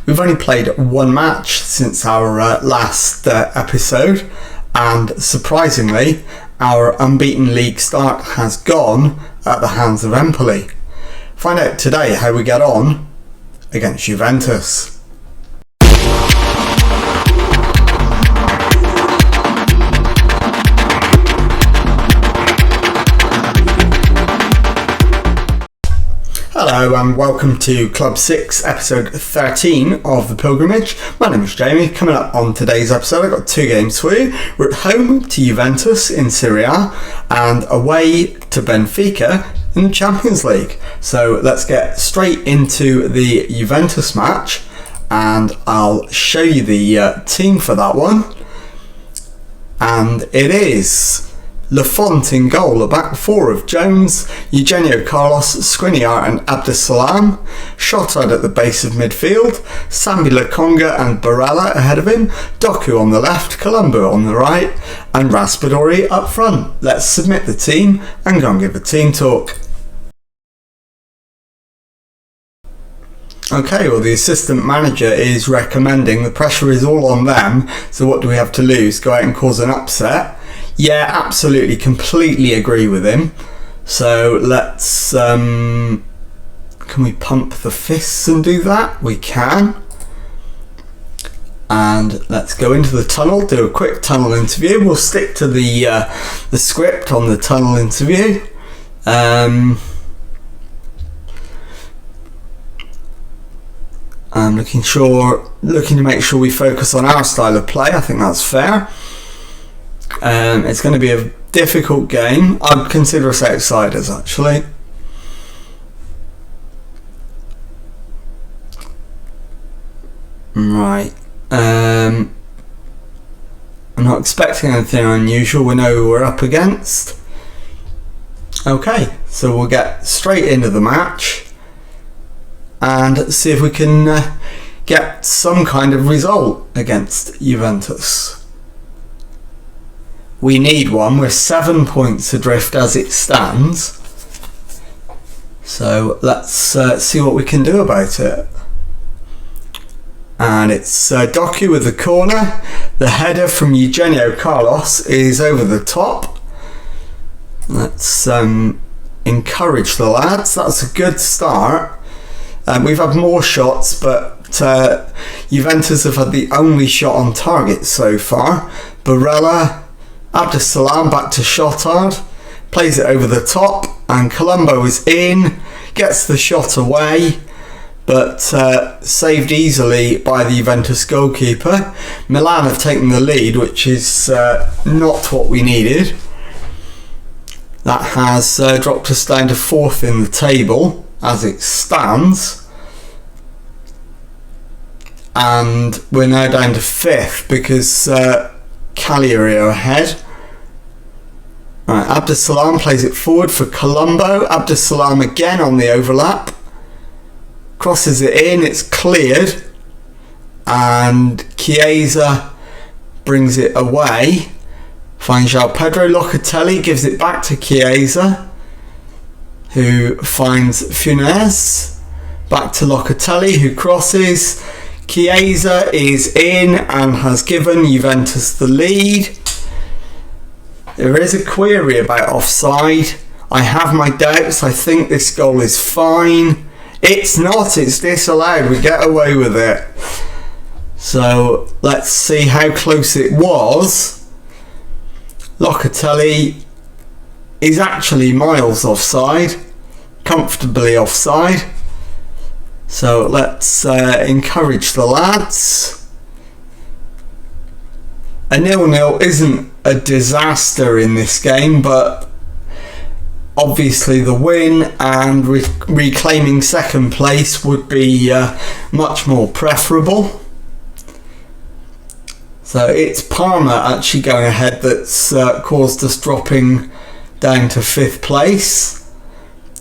We've only played one match since our last episode, and surprisingly, our unbeaten league start has gone at the hands of Empoli. Find out today how we get on against Juventus. Hello and welcome to Club 6, episode 13 of The Pilgrimage. My name is Jamie. Coming up on today's episode, I've got two games for you. We're at home to Juventus in Serie A and away to Benfica in the Champions League. So let's get straight into the Juventus match and I'll show you the team for that one. And it is Lafont in goal, a back four of Jones, Eugenio Carlos, Skriniar and Abdesalam, Shotard at the base of midfield, Sambi Lokonga and Barella ahead of him, Doku on the left, Colombo on the right and Raspadori up front. Let's submit the team and go and give a team talk. Okay, well the assistant manager is recommending the pressure is all on them, so what do we have to lose? Go out and cause an upset? Yeah, absolutely, completely agree with him. So let's, can we pump the fists and do that? We can. And let's go into the tunnel, do a quick tunnel interview. We'll stick to the script on the tunnel interview. I'm looking to make sure we focus on our style of play. I think that's fair. It's going to be a difficult game. I'd consider us outsiders, actually. Right. I'm not expecting anything unusual. We know who we're up against. Okay, so we'll get straight into the match and see if we can get some kind of result against Juventus. We need one. We're 7 points adrift as it stands. So let's see what we can do about it. And it's Doku with the corner. The header from Eugenio Carlos is over the top. Let's encourage the lads. That's a good start. We've had more shots, but Juventus have had the only shot on target so far. Barella, Abdesalam back to Shotard, plays it over the top and Colombo is in, gets the shot away but saved easily by the Juventus goalkeeper. Milan have taken the lead, which is not what we needed. That has dropped us down to 4th in the table as it stands, and we're now down to 5th because Cagliari are ahead. Right, Abdesalam plays it forward for Colombo. Abdesalam again on the overlap. Crosses it in, it's cleared. And Chiesa brings it away. Finds João Pedro. Locatelli gives it back to Chiesa, who finds Funes. Back to Locatelli, who crosses. Chiesa is in and has given Juventus the lead. There is a query about offside. I have my doubts. I think this goal is fine. It's not. It's disallowed. We get away with it. So let's see how close it was. Locatelli is actually miles offside. Comfortably offside. So let's encourage the lads. A 0-0 isn't a disaster in this game, but obviously the win and reclaiming second place would be much more preferable. So it's Parma actually going ahead that's caused us dropping down to 5th place.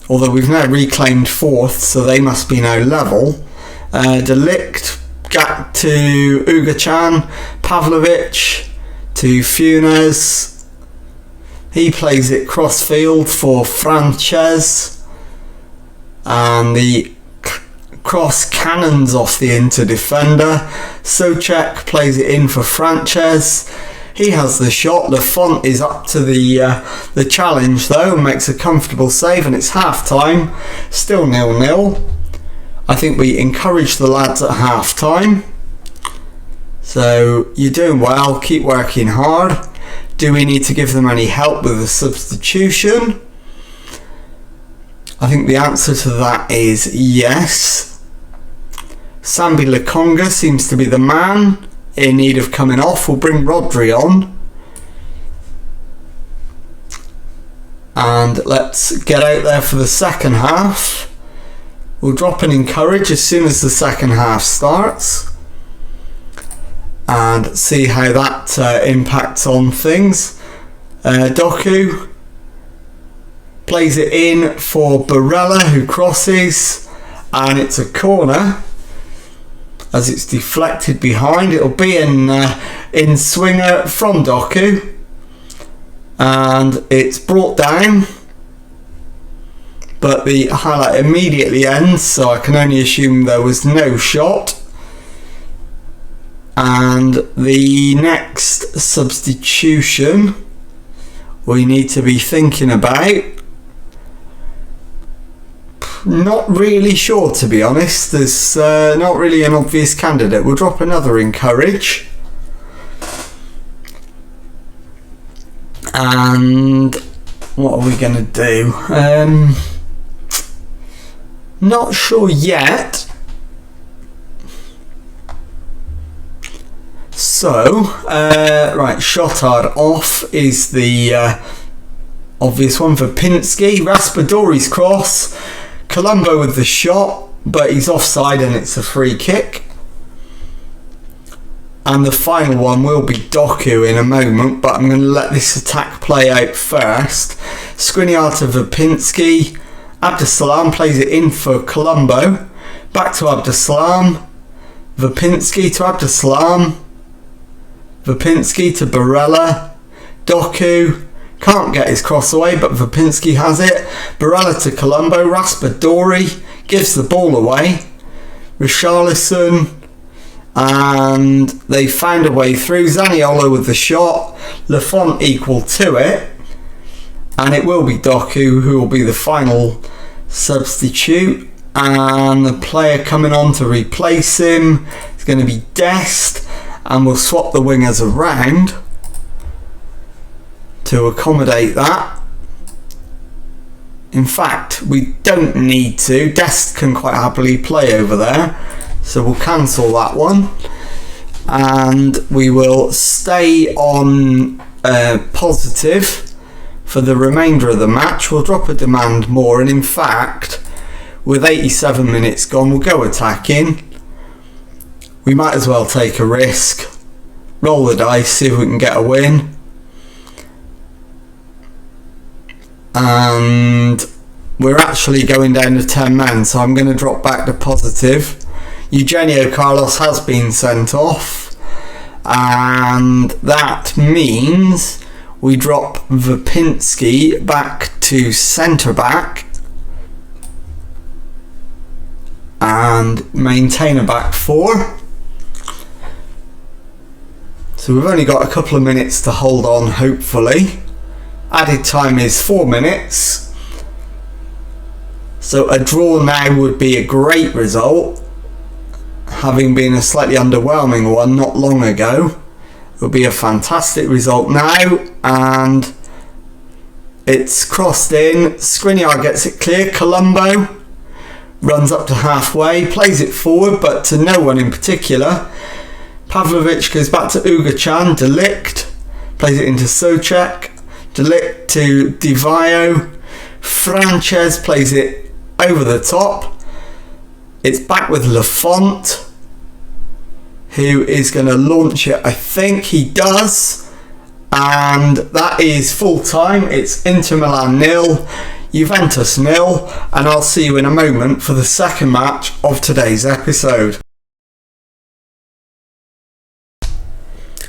Although we've now reclaimed 4th, so they must be now level. Delict back to Ugachan, Pavlovic to Funes. He plays it cross field for Frances, and the Cross cannons off the Inter defender. Souček plays it in for Frances. He has the shot. Lafont is up to the challenge though and makes a comfortable save, and it's half time. Still 0-0. I think we encourage the lads at half time. So you're doing well, keep working hard. Do we need to give them any help with the substitution? I think the answer to that is yes. Sambi Lokonga seems to be the man in need of coming off. We'll bring Rodri on. And let's get out there for the second half. We'll drop and encourage as soon as the second half starts. And see how that impacts on things. Doku plays it in for Barella, who crosses, and it's a corner as it's deflected behind. It'll be in swinger from Doku, and it's brought down, but the highlight immediately ends, so I can only assume there was no shot. And the next substitution we need to be thinking about, not really sure to be honest. There's not really an obvious candidate. We'll drop another encourage. And what are we going to do? Not sure yet. So, right, Shotard off is the obvious one for Pinsky. Raspadori's cross. Colombo with the shot, but he's offside and it's a free kick. And the final one will be Doku in a moment, but I'm going to let this attack play out first. Skriniar to Vapinski. Abdesalam plays it in for Colombo. Back to Abdesalam. Vapinski to Abdesalam. Vapinski to Barella. Doku can't get his cross away, but Vapinski has it. Barella to Colombo. Raspadori gives the ball away. Richarlison, and they found a way through. Zaniolo with the shot. Lafont equal to it, and it will be Doku who will be the final substitute, and the player coming on to replace him is going to be Dest. And we'll swap the wingers around to accommodate that. In fact, we don't need to. Dest can quite happily play over there, so we'll cancel that one. And we will stay on positive for the remainder of the match. We'll drop a demand more, and in fact, with 87 minutes gone, we'll go attacking. We might as well take a risk, roll the dice, see if we can get a win. And we're actually going down to 10 men, so I'm going to drop back to positive. Eugenio Carlos has been sent off, and that means we drop Vapinski back to centre back and maintain a back four. So we've only got a couple of minutes to hold on, hopefully. Added time is 4 minutes. So a draw now would be a great result, having been a slightly underwhelming one not long ago. It would be a fantastic result now, and it's crossed in. Skriniar gets it clear. Colombo runs up to halfway, plays it forward, but to no one in particular. Pavlovic goes back to Uga-chan. Delict plays it into Souček. Delict to Di Vaio. Frances plays it over the top. It's back with Lafont, who is going to launch it. I think he does. And that is full time. It's Inter Milan 0, Juventus 0. And I'll see you in a moment for the second match of today's episode.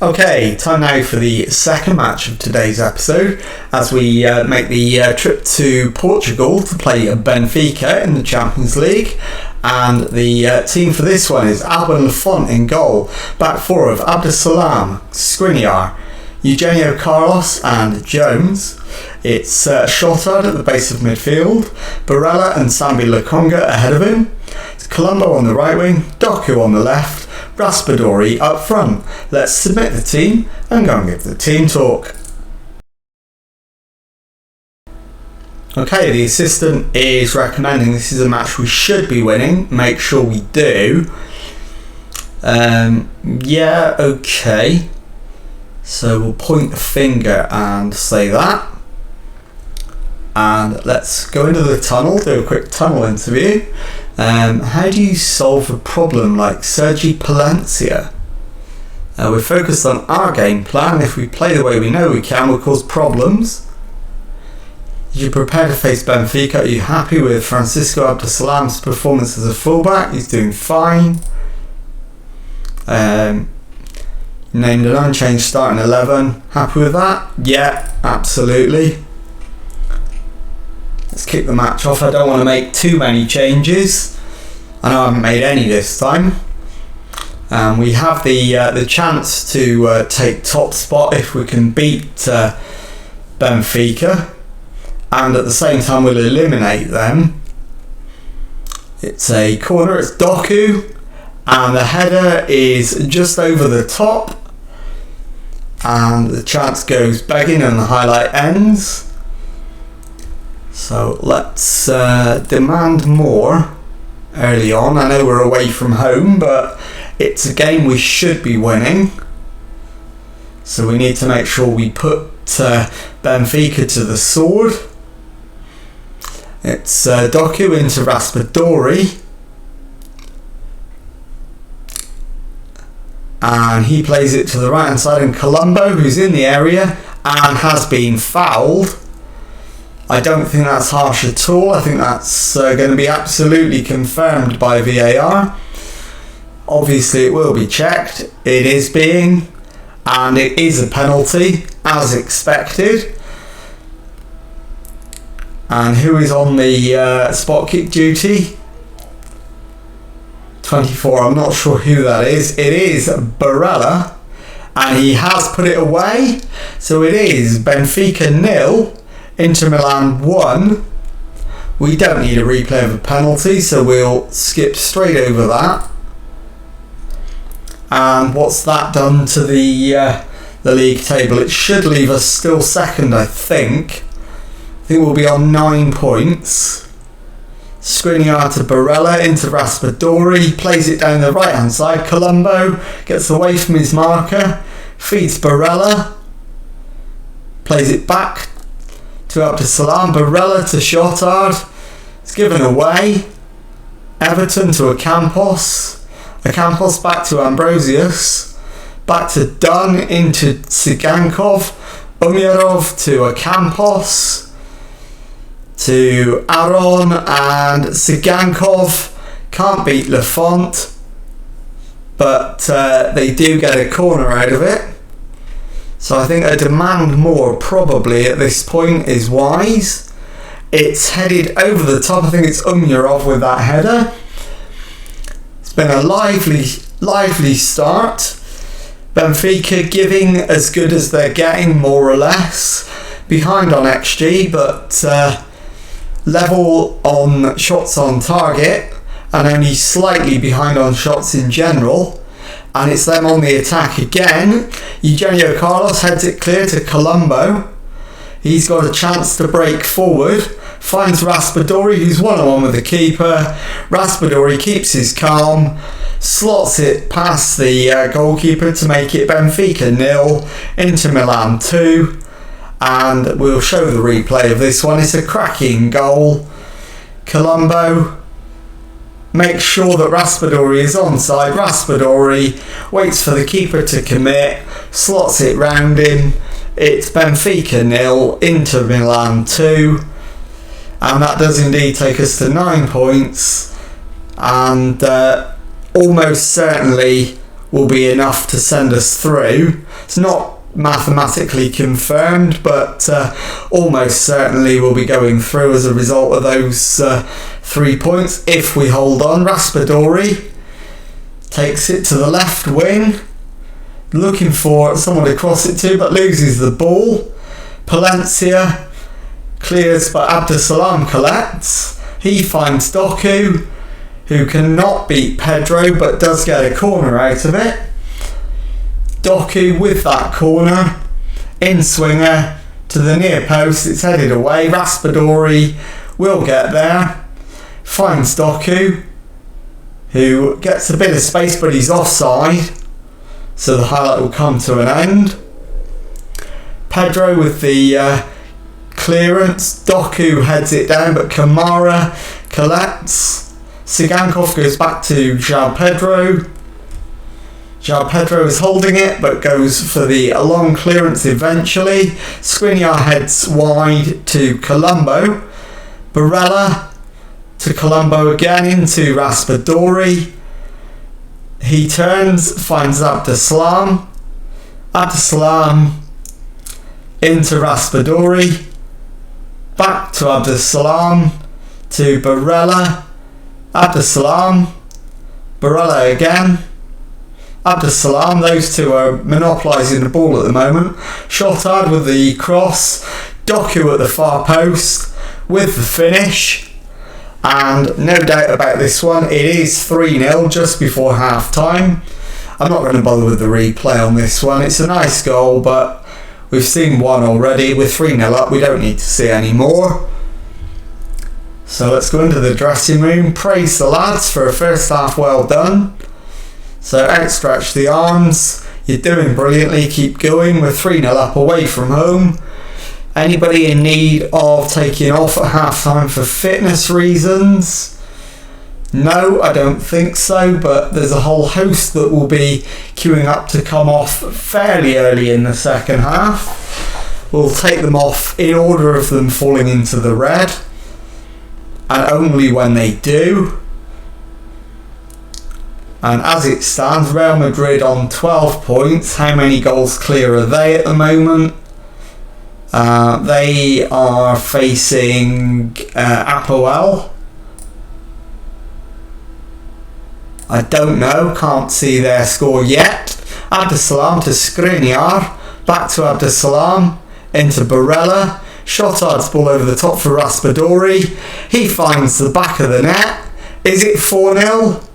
Okay, time now for the second match of today's episode as we make the trip to Portugal to play Benfica in the Champions League. And the team for this one is Alban Lafont in goal. Back four of Abdesalam, Skriniar, Eugenio Carlos and Jones. It's Shotard at the base of midfield, Barella and Sambi Lokonga ahead of him. It's Colombo on the right wing, Doku on the left, Raspadori up front. Let's submit the team and go and give the team talk. Okay, the assistant is recommending this is a match we should be winning. Make sure we do. Yeah, okay. So we'll point the finger and say that. And let's go into the tunnel, do a quick tunnel interview. How do you solve a problem like Sergi Palencia? We're focused on our game plan. If we play the way we know we can, we'll cause problems. You're prepared to face Benfica. Are you happy with Francisco Abdesalam's performance as a fullback? He's doing fine. Named an unchanged starting 11. Happy with that? Yeah, absolutely. Let's kick the match off. I don't want to make too many changes. I know I haven't made any this time. We have the chance to take top spot if we can beat Benfica. And at the same time we'll eliminate them. It's a corner, it's Doku, and the header is just over the top, and the chance goes begging and the highlight ends. So let's demand more early on. I know we're away from home, but it's a game we should be winning, so we need to make sure we put Benfica to the sword. It's Doku into Raspadori, and he plays it to the right hand side, and Colombo, who's in the area and has been fouled. I don't think that's harsh at all. I think that's going to be absolutely confirmed by VAR. Obviously it will be checked. It is being, and it is a penalty as expected. And who is on the spot kick duty? 24, I'm not sure who that is. It is Barella, and he has put it away. So it is Benfica 0, Inter Milan 1. We don't need a replay of a penalty, so we'll skip straight over that. And what's that done to the league table? It should leave us still second, I think. I think we'll be on 9 points. Skriniar to Barella into Raspadori, plays it down the right hand side. Colombo gets away from his marker, feeds Barella, plays it back to Abdesalam. Barella to Shotard, it's given away. Everton to Ocampos back to Ambrosius, back to Dunn into Tsigankov, Umirov to Ocampos, to Aron, and Tsigankov can't beat Lafont, but they do get a corner out of it. So I think a demand more probably at this point is wise. It's headed over the top. I think it's Umirov with that header. It's been a lively start. Benfica giving as good as they're getting, more or less. Behind on XG, but level on shots on target, and only slightly behind on shots in general. And it's them on the attack again. Eugenio Carlos heads it clear to Colombo. He's got a chance to break forward, finds Raspadori, who's one-on-one with the keeper. Raspadori keeps his calm, slots it past the goalkeeper to make it Benfica 0, Inter Milan 2. And we'll show the replay of this one. It's a cracking goal. Colombo makes sure that Raspadori is onside. Raspadori waits for the keeper to commit, slots it round him. It's Benfica 0, Inter Milan 2. And that does indeed take us to 9 points. And almost certainly will be enough to send us through. It's not mathematically confirmed, but almost certainly will be going through as a result of those 3 points if we hold on. Raspadori takes it to the left wing, looking for someone to cross it to, but loses the ball. Palencia clears, but Abdesalam collects. He finds Doku, who cannot beat Pedro, but does get a corner out of it. Doku with that corner, in swinger to the near post, it's headed away. Raspadori will get there, finds Doku, who gets a bit of space, but he's offside, so the highlight will come to an end. Pedro with the clearance, Doku heads it down, but Kamara collects. Sigankov goes back to João Pedro. João Pedro is holding it, but goes for the long clearance eventually. Skriniar heads wide to Colombo. Barella to Colombo again, into Raspadori. He turns, finds Abdesalam. Abdesalam into Raspadori. Back to Abdesalam, to Barella. Abdesalam. Barella again. Abdesalam, those two are monopolising the ball at the moment. Shotard with the cross, Doku at the far post with the finish, and no doubt about this one, it is 3-0 just before half time. I'm not going to bother with the replay on this one. It's a nice goal, but we've seen one already. We're 3-0 up, we don't need to see any more. So let's go into the dressing room, praise the lads for a first half well done. So outstretch the arms, you're doing brilliantly, keep going, we're 3-0 up away from home. Anybody in need of taking off at half time for fitness reasons? No, I don't think so, but there's a whole host that will be queuing up to come off fairly early in the second half. We'll take them off in order of them falling into the red, and only when they do. And as it stands, Real Madrid on 12 points. How many goals clear are they at the moment? They are facing Apoel. I don't know, can't see their score yet. Abdesalam to Skriniar, back to Abdesalam, into Barella. Shotard's ball over the top for Raspadori. He finds the back of the net. Is it 4-0?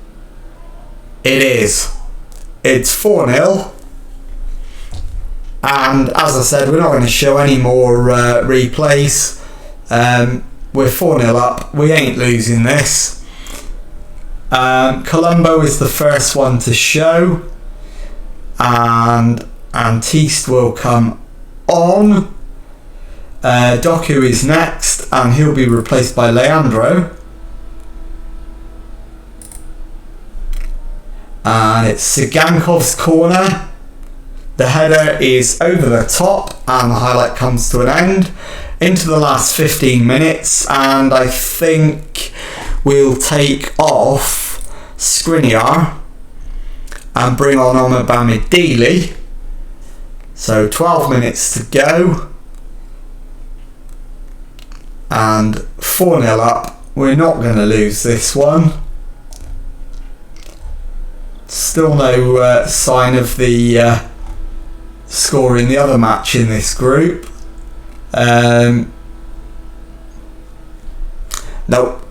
It is. It's 4-0. And as I said, we're not going to show any more replays. We're 4-0 up. We ain't losing this. Colombo is the first one to show. And Antiste will come on. Doku is next, and he'll be replaced by Leandro. And it's Sigankov's corner. The header is over the top, and the highlight comes to an end. Into the last 15 minutes, and I think we'll take off Skriniar and bring on Omabamidili. So 12 minutes to go, and 4-0 up. We're not going to lose this one. Still no sign of the score in the other match in this group. No,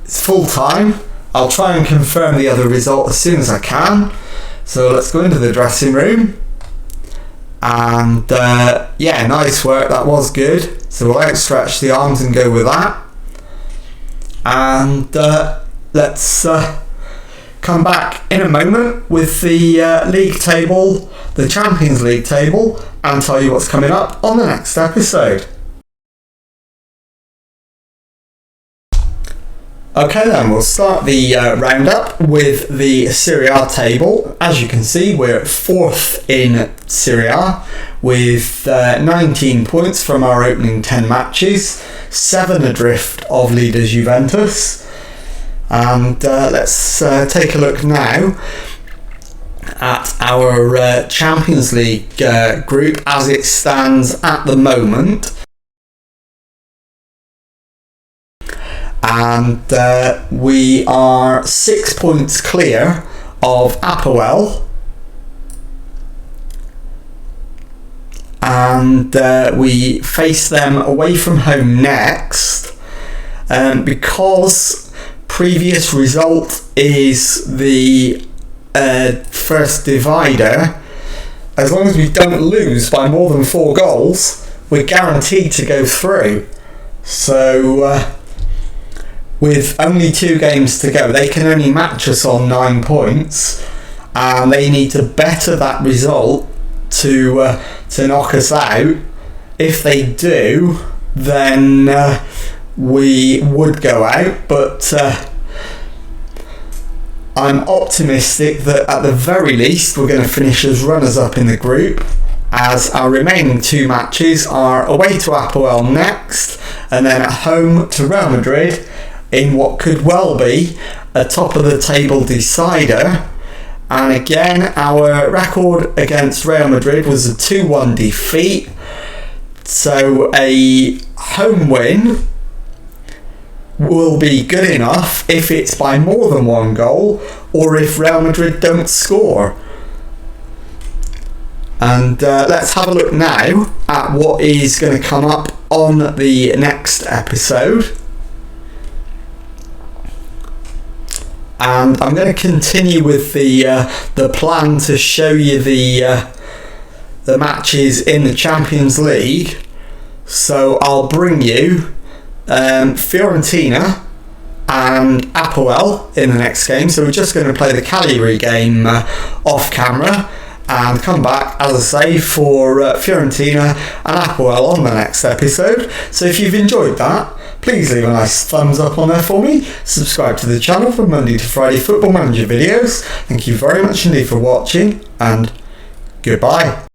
it's full time. I'll try and confirm the other result as soon as I can. So let's go into the dressing room. And yeah, nice work, that was good. So we'll outstretch the arms and go with that. And let's come back in a moment with the league table, the Champions League table, and tell you what's coming up on the next episode. Okay then, we'll start the roundup with the Serie A table. As you can see, we're 4th in Serie A with 19 points from our opening 10 matches, 7 adrift of leaders Juventus. And let's take a look now at our Champions League group as it stands at the moment. And we are 6 points clear of Apoel. And we face them away from home next. Because previous result is the first divider, as long as we don't lose by more than 4 goals, we're guaranteed to go through. So with only 2 games to go, they can only match us on 9 points, and they need to better that result to knock us out. If they do, then we would go out, but I'm optimistic that at the very least we're going to finish as runners-up in the group, as our remaining 2 matches are away to Apoel next, and then at home to Real Madrid in what could well be a top-of-the-table decider. And again, our record against Real Madrid was a 2-1 defeat, so a home win will be good enough if it's by more than 1 goal, or if Real Madrid don't score. And let's have a look now at what is going to come up on the next episode. And I'm going to continue with the plan to show you the matches in the Champions League. So I'll bring you Fiorentina and Apoel in the next game. So we're just going to play the Cagliari game off camera and come back, as I say, for Fiorentina and Apoel on the next episode. So if you've enjoyed that, please leave a nice thumbs up on there for me. Subscribe to the channel for Monday to Friday Football Manager videos. Thank you very much indeed for watching, and goodbye.